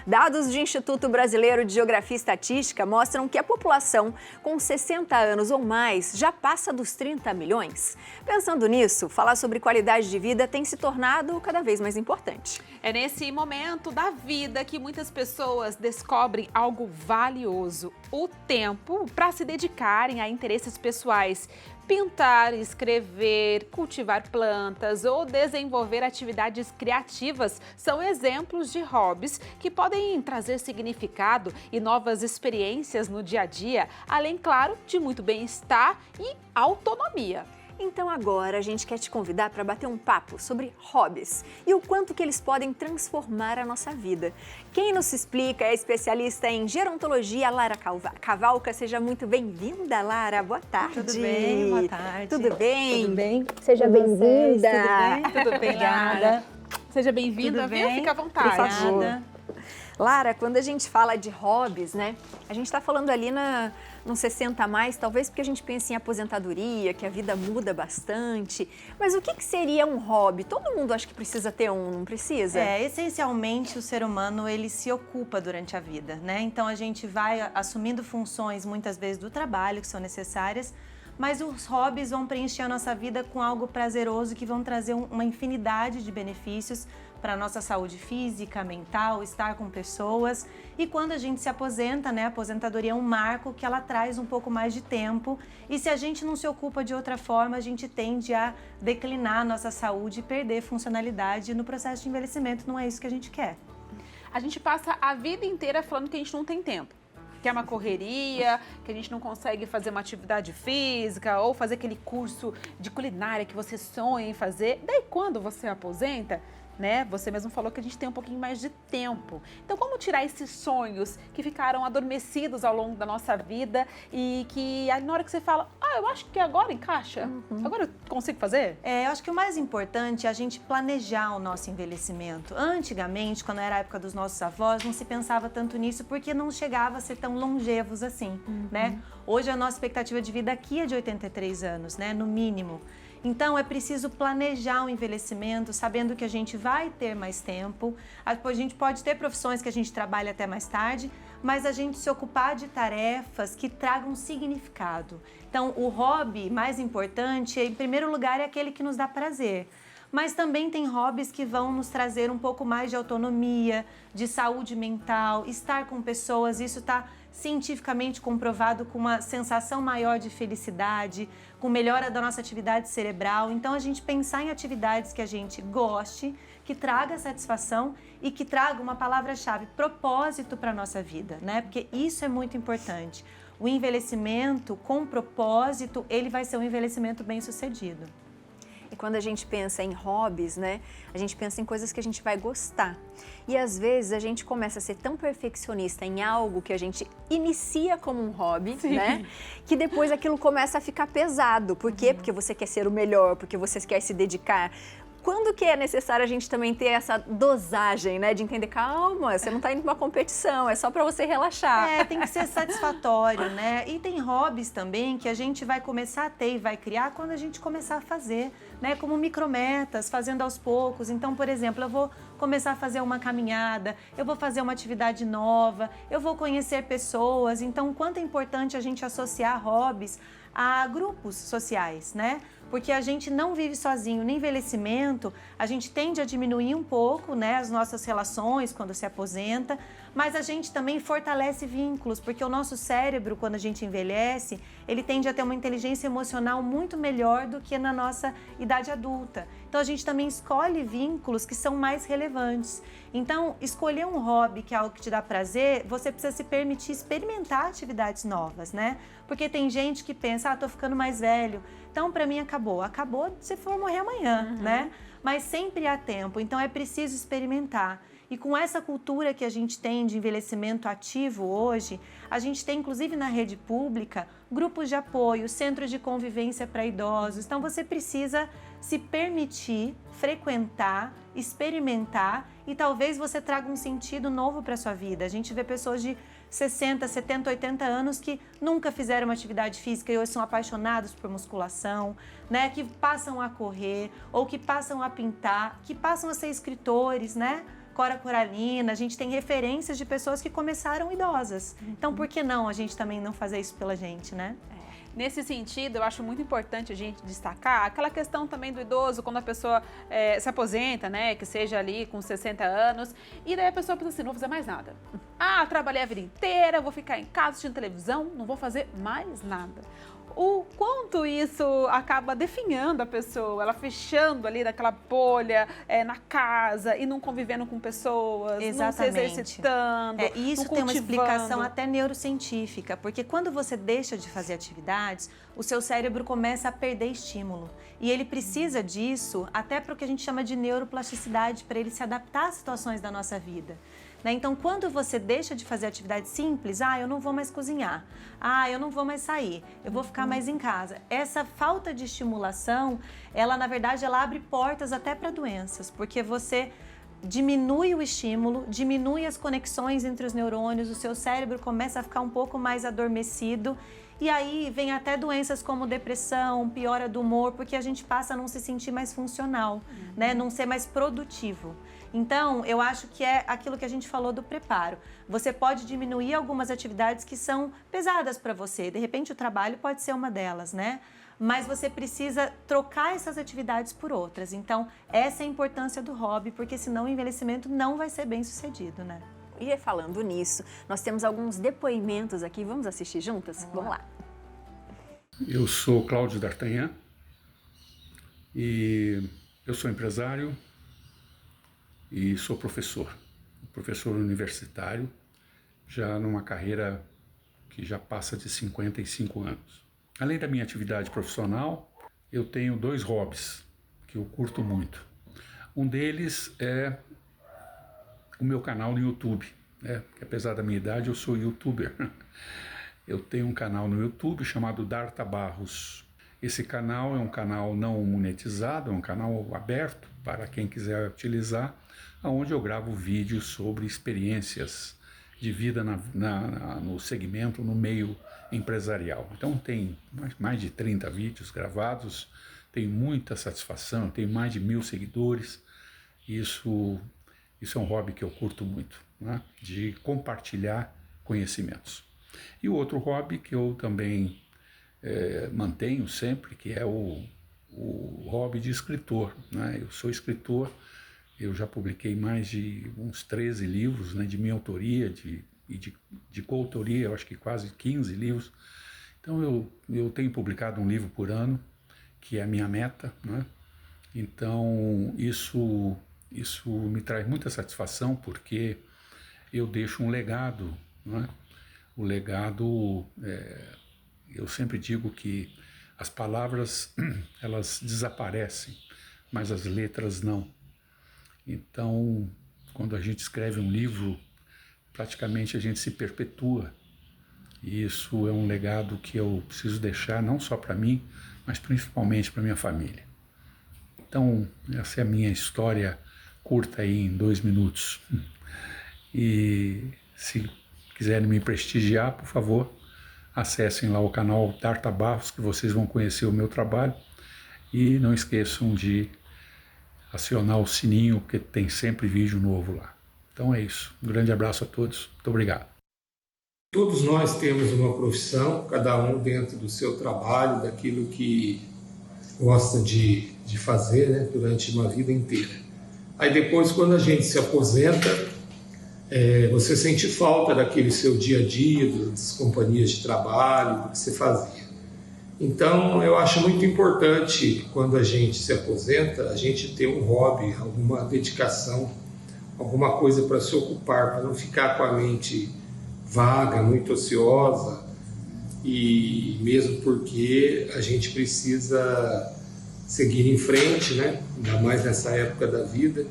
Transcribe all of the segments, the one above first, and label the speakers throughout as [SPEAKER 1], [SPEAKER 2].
[SPEAKER 1] Dados do Instituto Brasileiro de Geografia e Estatística mostram que a população com 60 anos ou mais já passa dos 30 milhões. Pensando nisso, falar sobre qualidade de vida tem se tornado cada vez mais importante.
[SPEAKER 2] É nesse momento da vida que muitas pessoas descobrem algo valioso, o tempo para se dedicarem a interesses pessoais. Pintar, escrever, cultivar plantas ou desenvolver atividades criativas são exemplos de hobbies que podem trazer significado e novas experiências no dia a dia, além, claro, de muito bem-estar e autonomia.
[SPEAKER 1] Então agora a gente quer te convidar para bater um papo sobre hobbies e o quanto que eles podem transformar a nossa vida. Quem nos explica é a especialista em gerontologia, Lara Cavalca. Seja muito bem-vinda, Lara. Boa tarde.
[SPEAKER 3] Tudo bem? Boa tarde.
[SPEAKER 1] Tudo bem?
[SPEAKER 3] Tudo bem?
[SPEAKER 1] Seja bem-vinda.
[SPEAKER 2] Tudo bem, Lara? Seja bem-vinda, viu? Fica à vontade.
[SPEAKER 1] Por favor. Lara, quando a gente fala de hobbies, né? A gente está falando ali nos 60 a mais, talvez porque a gente pense em aposentadoria, que a vida muda bastante. Mas o que seria um hobby? Todo mundo acha que precisa ter um, não precisa?
[SPEAKER 3] Essencialmente o ser humano, ele se ocupa durante a vida, né? Então a gente vai assumindo funções, muitas vezes do trabalho, que são necessárias, mas os hobbies vão preencher a nossa vida com algo prazeroso, que vão trazer uma infinidade de benefícios para a nossa saúde física, mental, estar com pessoas. E quando a gente se aposenta, né, a aposentadoria é um marco que ela traz um pouco mais de tempo. E se a gente não se ocupa de outra forma, a gente tende a declinar a nossa saúde e perder funcionalidade no processo de envelhecimento. Não é isso que a gente quer.
[SPEAKER 2] A gente passa a vida inteira falando que a gente não tem tempo. Que é uma correria, que a gente não consegue fazer uma atividade física ou fazer aquele curso de culinária que você sonha em fazer. Daí quando você aposenta, né? Você mesmo falou que a gente tem um pouquinho mais de tempo. Então, como tirar esses sonhos que ficaram adormecidos ao longo da nossa vida e que na hora que você fala, eu acho que agora encaixa, agora eu consigo fazer?
[SPEAKER 3] Eu acho que o mais importante é a gente planejar o nosso envelhecimento. Antigamente, quando era a época dos nossos avós, não se pensava tanto nisso porque não chegava a ser tão longevos assim, né? Hoje a nossa expectativa de vida aqui é de 83 anos, né? No mínimo. Então, é preciso planejar o envelhecimento, sabendo que a gente vai ter mais tempo. A gente pode ter profissões que a gente trabalha até mais tarde, mas a gente se ocupar de tarefas que tragam significado. Então, o hobby mais importante, em primeiro lugar, é aquele que nos dá prazer. Mas também tem hobbies que vão nos trazer um pouco mais de autonomia, de saúde mental, estar com pessoas, isso está cientificamente comprovado com uma sensação maior de felicidade, com melhora da nossa atividade cerebral. Então, a gente pensar em atividades que a gente goste, que traga satisfação e que traga uma palavra-chave, propósito para a nossa vida, né? Porque isso é muito importante. O envelhecimento com propósito, ele vai ser um envelhecimento bem-sucedido.
[SPEAKER 1] E quando a gente pensa em hobbies, né, a gente pensa em coisas que a gente vai gostar. E às vezes a gente começa a ser tão perfeccionista em algo que a gente inicia como um hobby, né, que depois aquilo começa a ficar pesado. Por quê? Porque você quer ser o melhor, porque você quer se dedicar. Quando que é necessário a gente também ter essa dosagem, né, de entender, calma, você não está indo para uma competição, é só para você relaxar.
[SPEAKER 3] Tem que ser satisfatório, né? E tem hobbies também que a gente vai começar a ter e vai criar quando a gente começar a fazer, né? Como micrometas, fazendo aos poucos. Então, por exemplo, eu vou começar a fazer uma caminhada, eu vou fazer uma atividade nova, eu vou conhecer pessoas. Então, quanto é importante a gente associar hobbies a grupos sociais, né? Porque a gente não vive sozinho. No envelhecimento, a gente tende a diminuir um pouco, né, as nossas relações quando se aposenta, mas a gente também fortalece vínculos, porque o nosso cérebro, quando a gente envelhece, ele tende a ter uma inteligência emocional muito melhor do que na nossa idade adulta. Então, a gente também escolhe vínculos que são mais relevantes. Então, escolher um hobby, que é algo que te dá prazer, você precisa se permitir experimentar atividades novas, né? Porque tem gente que pensa, tô ficando mais velho, então para mim acabou. Acabou se for morrer amanhã, né? Mas sempre há tempo, então é preciso experimentar. E com essa cultura que a gente tem de envelhecimento ativo hoje, a gente tem inclusive na rede pública grupos de apoio, centros de convivência para idosos. Então você precisa se permitir frequentar, experimentar e talvez você traga um sentido novo para a sua vida. A gente vê pessoas de 60, 70, 80 anos que nunca fizeram uma atividade física e hoje são apaixonados por musculação, né? Que passam a correr ou que passam a pintar, que passam a ser escritores, né? Cora Coralina, a gente tem referências de pessoas que começaram idosas. Então, por que não a gente também não fazer isso pela gente, né?
[SPEAKER 2] Nesse sentido, eu acho muito importante a gente destacar aquela questão também do idoso, quando a pessoa se aposenta, né, que seja ali com 60 anos, e daí a pessoa pensa assim, não vou fazer mais nada. Ah, trabalhei a vida inteira, vou ficar em casa assistindo televisão, não vou fazer mais nada. O quanto isso acaba definhando a pessoa, ela fechando ali naquela bolha, na casa e não convivendo com pessoas,
[SPEAKER 3] Exatamente.
[SPEAKER 2] não se exercitando,
[SPEAKER 3] E isso
[SPEAKER 2] não
[SPEAKER 3] tem uma
[SPEAKER 2] cultivando.
[SPEAKER 3] explicação até neurocientífica, porque quando você deixa de fazer atividades, o seu cérebro começa a perder estímulo. E ele precisa disso até para o que a gente chama de neuroplasticidade, para ele se adaptar às situações da nossa vida. Então, quando você deixa de fazer atividade simples, eu não vou mais cozinhar, eu não vou mais sair, eu vou ficar mais em casa. Essa falta de estimulação, ela na verdade, ela abre portas até para doenças, porque você diminui o estímulo, diminui as conexões entre os neurônios, o seu cérebro começa a ficar um pouco mais adormecido. E aí vem até doenças como depressão, piora do humor, porque a gente passa a não se sentir mais funcional, né? Não ser mais produtivo. Então, eu acho que é aquilo que a gente falou do preparo. Você pode diminuir algumas atividades que são pesadas para você. De repente, o trabalho pode ser uma delas, né? Mas você precisa trocar essas atividades por outras. Então, essa é a importância do hobby, porque senão o envelhecimento não vai ser bem sucedido, né?
[SPEAKER 1] E falando nisso, nós temos alguns depoimentos aqui, vamos assistir juntas? Vamos lá.
[SPEAKER 4] Eu sou Cláudio D'Artagnan e eu sou empresário e sou professor universitário, já numa carreira que já passa de 55 anos. Além da minha atividade profissional, eu tenho 2 hobbies que eu curto muito. Um deles é o meu canal no YouTube, que apesar da minha idade eu sou youtuber. Eu tenho um canal no YouTube chamado Darta Barros. Esse canal é um canal não monetizado, é um canal aberto para quem quiser utilizar, onde eu gravo vídeos sobre experiências de vida no segmento, no meio empresarial. Então tem mais de 30 vídeos gravados, tenho muita satisfação, tenho mais de 1000 seguidores. Isso é um hobby que eu curto muito, né? De compartilhar conhecimentos. E o outro hobby que eu também mantenho sempre, que é o hobby de escritor, né? Eu sou escritor, eu já publiquei mais de uns 13 livros, né, de minha autoria e de coautoria, eu acho que quase 15 livros. Então eu tenho publicado um livro por ano, que é a minha meta, né? Então isso me traz muita satisfação, porque eu deixo um legado, né? O legado, eu sempre digo que as palavras, elas desaparecem, mas as letras não. Então, quando a gente escreve um livro, praticamente a gente se perpetua. E isso é um legado que eu preciso deixar não só para mim, mas principalmente para minha família. Então, essa é a minha história curta aí em 2 minutos. E se quiserem me prestigiar, por favor, acessem lá o canal Darta Barros, que vocês vão conhecer o meu trabalho. E não esqueçam de acionar o sininho, porque tem sempre vídeo novo lá. Então é isso. Um grande abraço a todos. Muito obrigado.
[SPEAKER 5] Todos nós temos uma profissão, cada um dentro do seu trabalho, daquilo que gosta de fazer, né, durante uma vida inteira. Aí depois, quando a gente se aposenta, você sente falta daquele seu dia a dia, das companhias de trabalho, do que você fazia. Então, eu acho muito importante, quando a gente se aposenta, a gente ter um hobby, alguma dedicação, alguma coisa para se ocupar, para não ficar com a mente vaga, muito ociosa, e mesmo porque a gente precisa seguir em frente, né? Ainda mais nessa época da vida.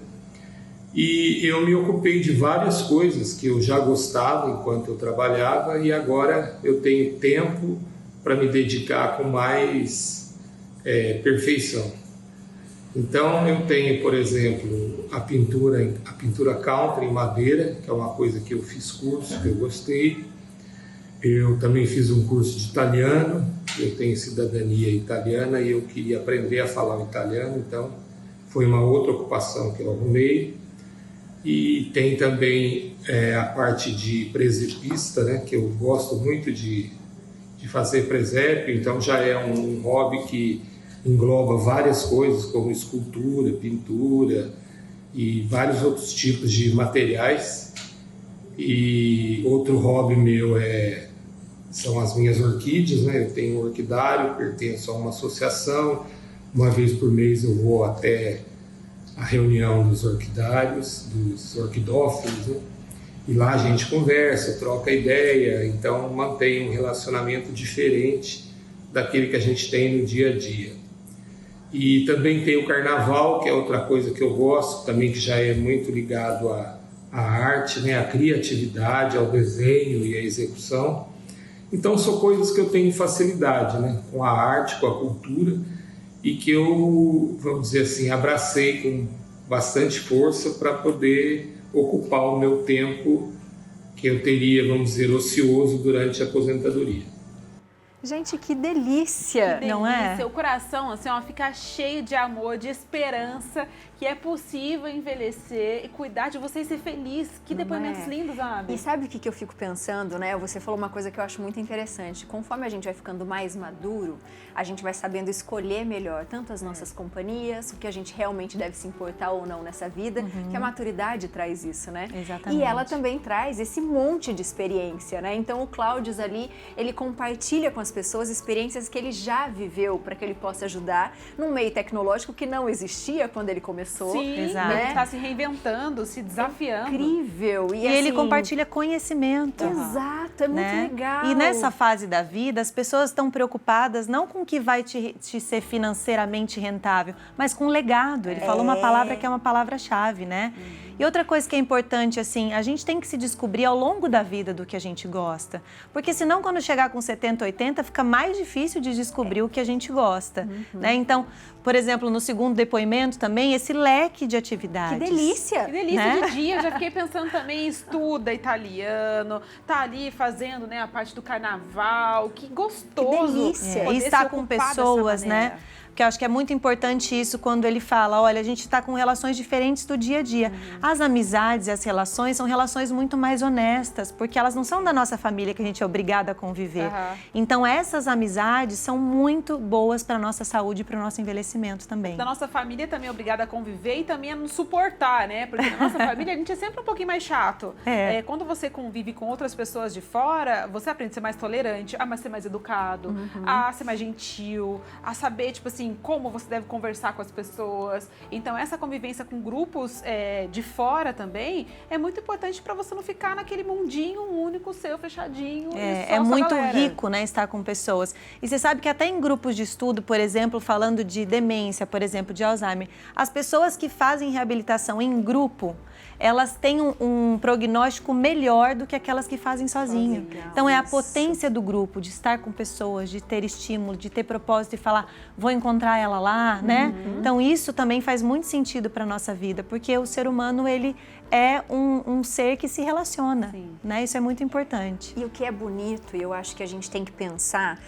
[SPEAKER 5] E eu me ocupei de várias coisas que eu já gostava enquanto eu trabalhava, e agora eu tenho tempo para me dedicar com mais perfeição. Então eu tenho, por exemplo, a pintura country em madeira, que é uma coisa que eu fiz curso, que eu gostei. Eu também fiz um curso de italiano, eu tenho cidadania italiana e eu queria aprender a falar o italiano, então foi uma outra ocupação que eu arrumei. E tem também a parte de presepista, né, que eu gosto muito de fazer presépio, então já é um hobby que engloba várias coisas, como escultura, pintura e vários outros tipos de materiais. E outro hobby meu são as minhas orquídeas, né? Eu tenho um orquidário, pertenço a uma associação. Uma vez por mês eu vou até a reunião dos orquidários, dos orquidófilos, né? E lá a gente conversa, troca ideia, então mantém um relacionamento diferente daquele que a gente tem no dia a dia. E também tem o carnaval, que é outra coisa que eu gosto, também que já é muito ligado à arte, né? À criatividade, ao desenho e à execução. Então são coisas que eu tenho facilidade, né? Com a arte, com a cultura, e que eu, vamos dizer assim, abracei com bastante força para poder ocupar o meu tempo que eu teria, vamos dizer, ocioso durante a aposentadoria.
[SPEAKER 1] Gente, que delícia!
[SPEAKER 2] Que
[SPEAKER 3] não é?
[SPEAKER 2] O coração, assim, ó, fica cheio de amor, de esperança, que é possível envelhecer e cuidar de você e ser feliz. Que depoimentos lindos, Abi.
[SPEAKER 1] E sabe o que eu fico pensando, né? Você falou uma coisa que eu acho muito interessante. Conforme a gente vai ficando mais maduro, a gente vai sabendo escolher melhor tanto as nossas companhias, o que a gente realmente deve se importar ou não nessa vida, que a maturidade traz isso, né?
[SPEAKER 3] Exatamente.
[SPEAKER 1] E ela também traz esse monte de experiência, né? Então o Cláudio ali, ele compartilha com as pessoas experiências que ele já viveu para que ele possa ajudar num meio tecnológico que não existia quando ele começou.
[SPEAKER 2] Sim,
[SPEAKER 3] Exato.
[SPEAKER 2] ele está se reinventando, se desafiando.
[SPEAKER 1] Incrível.
[SPEAKER 3] E ele compartilha conhecimento.
[SPEAKER 1] Exato, é muito legal.
[SPEAKER 3] E nessa fase da vida, as pessoas estão preocupadas não com o que vai te ser financeiramente rentável, mas com o legado. Ele falou uma palavra que é uma palavra-chave, né? E outra coisa que é importante, assim, a gente tem que se descobrir ao longo da vida do que a gente gosta. Porque senão, quando chegar com 70, 80, fica mais difícil de descobrir o que a gente gosta, né? Então, por exemplo, no segundo depoimento também, esse leque de atividades.
[SPEAKER 1] Que delícia!
[SPEAKER 2] Que delícia
[SPEAKER 3] Né?
[SPEAKER 2] de dia. Eu já fiquei pensando também, estuda italiano, tá ali fazendo, né, a parte do carnaval. Que gostoso.
[SPEAKER 1] Que delícia.
[SPEAKER 2] poder
[SPEAKER 3] E
[SPEAKER 2] se
[SPEAKER 3] estar com
[SPEAKER 2] ocupar dessa
[SPEAKER 3] pessoas,
[SPEAKER 2] maneira.
[SPEAKER 3] né? Porque eu acho que é muito importante isso quando ele fala, olha, a gente está com relações diferentes do dia a dia. As amizades e as relações são relações muito mais honestas, porque elas não são da nossa família que a gente é obrigada a conviver. Então essas amizades são muito boas para a nossa saúde e para o nosso envelhecimento também.
[SPEAKER 2] Da nossa família também é obrigada a conviver e também a nos suportar, né? Porque na nossa família a gente é sempre um pouquinho mais chato. Quando você convive com outras pessoas de fora, você aprende a ser mais tolerante, a ser mais educado, a ser mais gentil, a saber, tipo assim, como você deve conversar com as pessoas. Então, essa convivência com grupos de fora também é muito importante para você não ficar naquele mundinho único seu, fechadinho.
[SPEAKER 3] É muito rico, né, estar com pessoas. E você sabe que até em grupos de estudo, por exemplo, falando de demência, por exemplo, de Alzheimer, as pessoas que fazem reabilitação em grupo, elas têm um prognóstico melhor do que aquelas que fazem sozinho. Então, é a potência do grupo, de estar com pessoas, de ter estímulo, de ter propósito e falar, vou encontrar ela lá, né? Então, isso também faz muito sentido para a nossa vida, porque o ser humano, ele é um ser que se relaciona, né? Isso é muito importante.
[SPEAKER 1] E o que é bonito, e eu acho que a gente tem que pensar,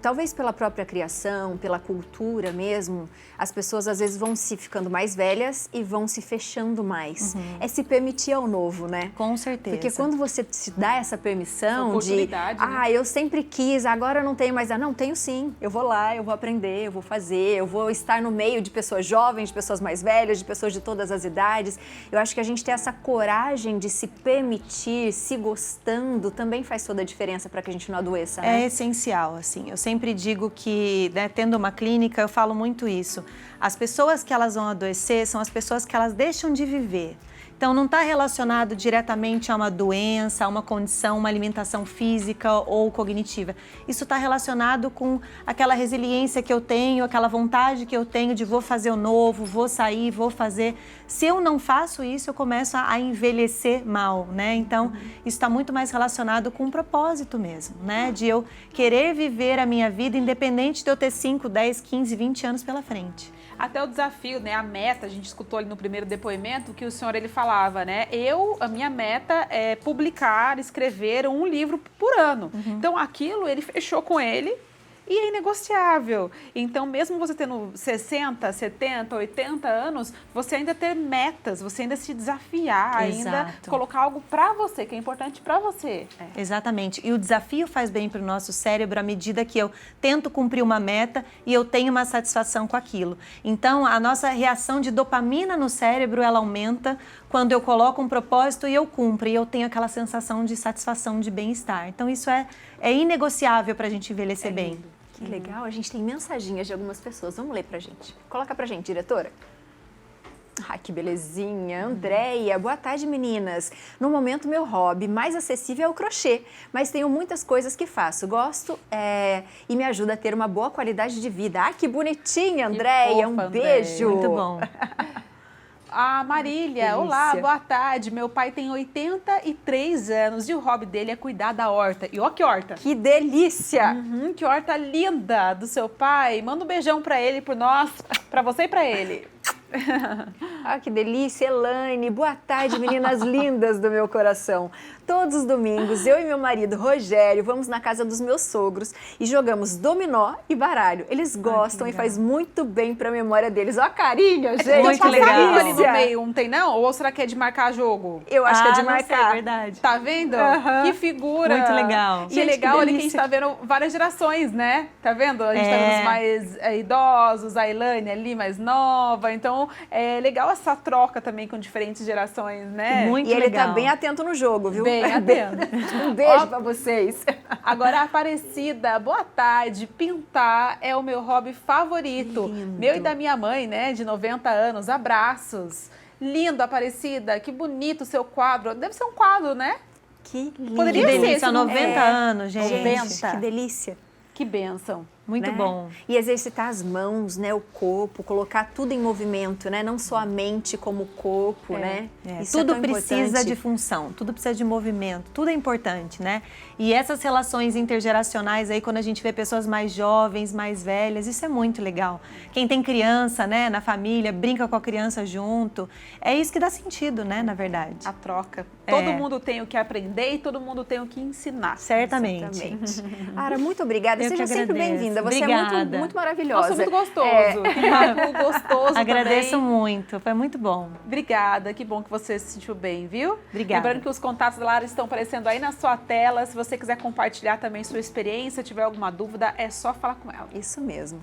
[SPEAKER 1] talvez pela própria criação, pela cultura mesmo, as pessoas às vezes vão se ficando mais velhas e vão se fechando mais. É se permitir ao novo, né?
[SPEAKER 3] Com certeza.
[SPEAKER 1] Porque quando você se dá essa permissão de,
[SPEAKER 2] né?
[SPEAKER 1] eu sempre quis, agora eu não tenho mais. Não, tenho sim. Eu vou lá, eu vou aprender, eu vou fazer, eu vou estar no meio de pessoas jovens, de pessoas mais velhas, de pessoas de todas as idades. Eu acho que a gente ter essa coragem de se permitir, se gostando, também faz toda a diferença para que a gente não adoeça, né?
[SPEAKER 3] É essencial, assim. Eu sempre digo que, né, tendo uma clínica, eu falo muito isso. As pessoas que elas vão adoecer são as pessoas que elas deixam de viver. Então, não está relacionado diretamente a uma doença, a uma condição, uma alimentação física ou cognitiva. Isso está relacionado com aquela resiliência que eu tenho, aquela vontade que eu tenho de vou fazer o novo, vou sair, vou fazer. Se eu não faço isso, eu começo a envelhecer mal, né? Então, isso está muito mais relacionado com um propósito mesmo, né? De eu querer viver a minha vida independente de eu ter 5, 10, 15, 20 anos pela frente.
[SPEAKER 2] Até o desafio, né? A meta, a gente escutou ali no primeiro depoimento que o senhor, ele falava, né? A minha meta é publicar, escrever um livro por ano. Então, aquilo ele fechou com ele e é inegociável. Então, mesmo você tendo 60, 70, 80 anos, você ainda ter metas, você ainda se desafiar, ainda
[SPEAKER 3] Exato.
[SPEAKER 2] colocar algo para você, que é importante para você.
[SPEAKER 3] Exatamente. E o desafio faz bem para o nosso cérebro à medida que eu tento cumprir uma meta e eu tenho uma satisfação com aquilo. Então, a nossa reação de dopamina no cérebro, ela aumenta quando eu coloco um propósito e eu cumpro, e eu tenho aquela sensação de satisfação, de bem-estar. Então, isso é inegociável para a gente envelhecer bem.
[SPEAKER 1] Que legal, a gente tem mensaginhas de algumas pessoas. Vamos ler pra gente. Coloca pra gente, diretora. Ai, que belezinha. Andréia, boa tarde, meninas. No momento, meu hobby mais acessível é o crochê, mas tenho muitas coisas que faço. Gosto e me ajuda a ter uma boa qualidade de vida. Ah, que bonitinha, Andréia. Um
[SPEAKER 2] fofa,
[SPEAKER 1] beijo.
[SPEAKER 3] Muito bom.
[SPEAKER 2] A Marília,
[SPEAKER 1] delícia.
[SPEAKER 2] olá, boa tarde. Meu pai tem 83 anos e o hobby dele é cuidar da horta. E ó que horta!
[SPEAKER 1] Que delícia.
[SPEAKER 2] Que horta linda do seu pai. Manda um beijão pra ele, por nós, pra você e pra ele.
[SPEAKER 1] Ah, que delícia, Elaine. Boa tarde, meninas lindas do meu coração. Todos os domingos, eu e meu marido Rogério vamos na casa dos meus sogros e jogamos dominó e baralho. Eles gostam e faz muito bem para a memória deles. Ó a carinha, gente.
[SPEAKER 3] muito
[SPEAKER 2] Tem um
[SPEAKER 3] legal.
[SPEAKER 2] passarinho ali no meio, não tem não? Ou será que é de marcar jogo?
[SPEAKER 1] Eu acho que é de
[SPEAKER 3] não sei,
[SPEAKER 1] marcar.
[SPEAKER 3] verdade.
[SPEAKER 2] Tá vendo? Que figura!
[SPEAKER 3] Muito legal.
[SPEAKER 2] E é
[SPEAKER 1] Gente,
[SPEAKER 2] legal
[SPEAKER 1] que
[SPEAKER 2] ali que a gente
[SPEAKER 1] delícia.
[SPEAKER 2] tá vendo várias gerações, né? Tá vendo? A gente tá vendo os mais idosos, a Elaine ali mais nova. Então, é legal essa troca também com diferentes gerações, né?
[SPEAKER 3] Muito
[SPEAKER 1] E ele
[SPEAKER 3] legal.
[SPEAKER 1] tá bem atento no jogo, viu?
[SPEAKER 2] Bem atento.
[SPEAKER 1] Um beijo pra vocês.
[SPEAKER 2] Agora, Aparecida, boa tarde. Pintar é o meu hobby favorito.
[SPEAKER 1] Lindo.
[SPEAKER 2] Meu e da minha mãe, né, de 90 anos. Abraços. Lindo, Aparecida. Que bonito o seu quadro. Deve ser um quadro, né?
[SPEAKER 1] Que lindo.
[SPEAKER 2] Poderia
[SPEAKER 3] Que
[SPEAKER 2] ser,
[SPEAKER 3] delícia,
[SPEAKER 2] se não-
[SPEAKER 3] 90 anos, gente.
[SPEAKER 2] 90.
[SPEAKER 1] Que delícia.
[SPEAKER 2] Que bênção.
[SPEAKER 3] Muito
[SPEAKER 1] né?
[SPEAKER 3] bom.
[SPEAKER 1] E exercitar as mãos, né, o corpo, colocar tudo em movimento, né? Não só a mente como o corpo, né? Isso
[SPEAKER 3] Tudo
[SPEAKER 1] é tão
[SPEAKER 3] precisa
[SPEAKER 1] importante.
[SPEAKER 3] de função, tudo precisa de movimento, tudo é importante, né? E essas relações intergeracionais aí, quando a gente vê pessoas mais jovens, mais velhas, isso é muito legal. Quem tem criança, né, na família, brinca com a criança junto, é isso que dá sentido, né, na verdade.
[SPEAKER 2] A troca.
[SPEAKER 3] É.
[SPEAKER 2] Todo mundo tem o que aprender e todo mundo tem o que ensinar.
[SPEAKER 3] Certamente.
[SPEAKER 1] Exatamente. Ara, muito obrigada.
[SPEAKER 3] Eu que
[SPEAKER 1] Seja sempre
[SPEAKER 3] agradeço.
[SPEAKER 1] bem-vinda. Você é
[SPEAKER 3] Obrigada.
[SPEAKER 1] muito, muito maravilhosa.
[SPEAKER 2] Nossa, muito gostoso.
[SPEAKER 1] É.
[SPEAKER 2] Que papo gostoso
[SPEAKER 3] Agradeço
[SPEAKER 2] também.
[SPEAKER 3] muito, foi muito bom.
[SPEAKER 2] Obrigada, que bom que você se sentiu bem, viu?
[SPEAKER 3] Obrigada.
[SPEAKER 2] Lembrando que os contatos da Lara estão aparecendo aí na sua tela. Se você quiser compartilhar também sua experiência, tiver alguma dúvida, é só falar com ela.
[SPEAKER 1] Isso mesmo.